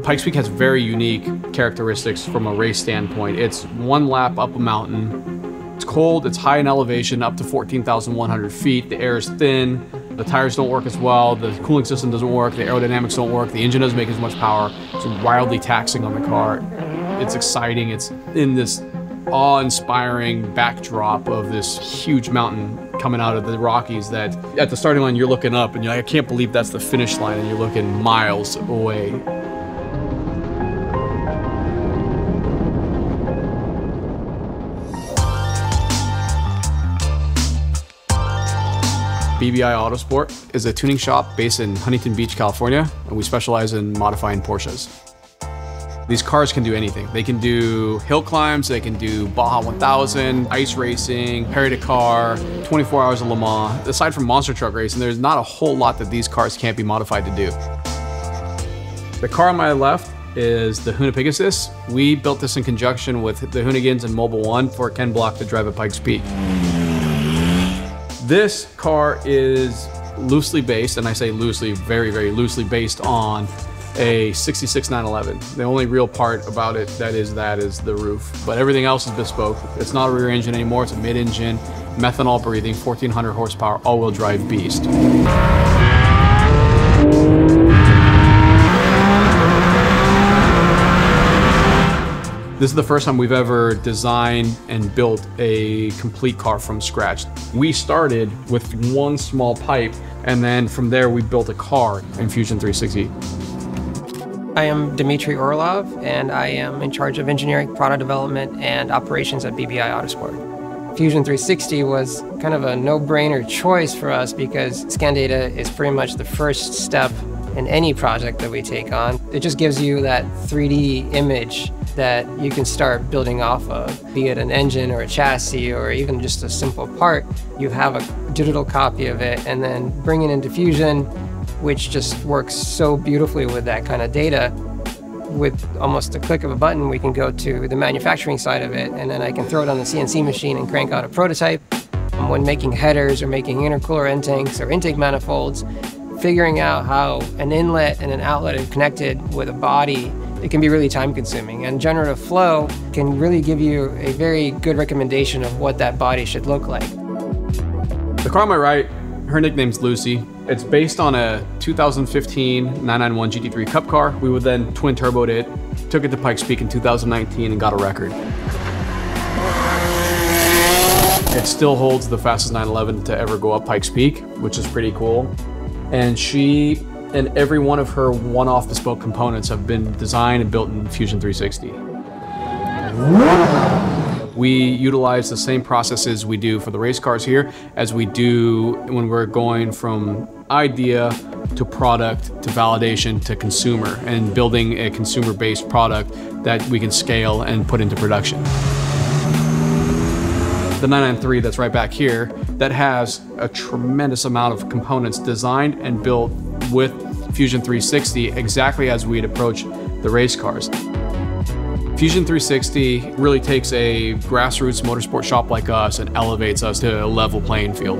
Pikes Peak has very unique characteristics from a race standpoint. It's one lap up a mountain. It's cold, it's high in elevation, up to 14,100 feet. The air is thin, the tires don't work as well, the cooling system doesn't work, the aerodynamics don't work, the engine doesn't make as much power. It's wildly taxing on the car. It's exciting, it's in this awe-inspiring backdrop of this huge mountain coming out of the Rockies that at the starting line you're looking up and you're like, I can't believe that's the finish line, and you're looking miles away. BBI Autosport is a tuning shop based in Huntington Beach, California, and we specialize in modifying Porsches. These cars can do anything. They can do hill climbs, they can do Baja 1000, ice racing, Paris-Dakar, 24 hours of Le Mans. Aside from monster truck racing, there's not a whole lot that these cars can't be modified to do. The car on my left is the Hoona Pegasus. We built this in conjunction with the Hoonigans and Mobil 1 for Ken Block to drive at Pikes Peak. This car is loosely based, and I say loosely, very, very loosely based on a 66 911. The only real part about it that is the roof, but everything else is bespoke. It's not a rear engine anymore, it's a mid-engine, methanol breathing, 1400 horsepower, all-wheel drive beast. This is the first time we've ever designed and built a complete car from scratch. We started with one small pipe, and then from there we built a car in Fusion 360. I am Dmitry Orlov, and I am in charge of engineering, product development, and operations at BBI Autosport. Fusion 360 was kind of a no-brainer choice for us because ScanData is pretty much the first step in any project that we take on. It just gives you that 3D image that you can start building off of, be it an engine or a chassis or even just a simple part. You have a digital copy of it, and then bring it into Fusion, which just works so beautifully with that kind of data. With almost a click of a button, we can go to the manufacturing side of it, and then I can throw it on the CNC machine and crank out a prototype. When making headers or making intercooler end tanks or intake manifolds, figuring out how an inlet and an outlet are connected with a body, it can be really time consuming. And Generative Flow can really give you a very good recommendation of what that body should look like. The car on my right, her nickname's Lucy. It's based on a 2015 991 GT3 Cup car. We would then twin turboed it, took it to Pikes Peak in 2019 and got a record. It still holds the fastest 911 to ever go up Pikes Peak, which is pretty cool. And she and every one of her one-off bespoke components have been designed and built in Fusion 360. We utilize the same processes we do for the race cars here as we do when we're going from idea to product to validation to consumer, and building a consumer-based product that we can scale and put into production. The 993 that's right back here, that has a tremendous amount of components designed and built with Fusion 360 exactly as we'd approach the race cars. Fusion 360 really takes a grassroots motorsport shop like us and elevates us to a level playing field.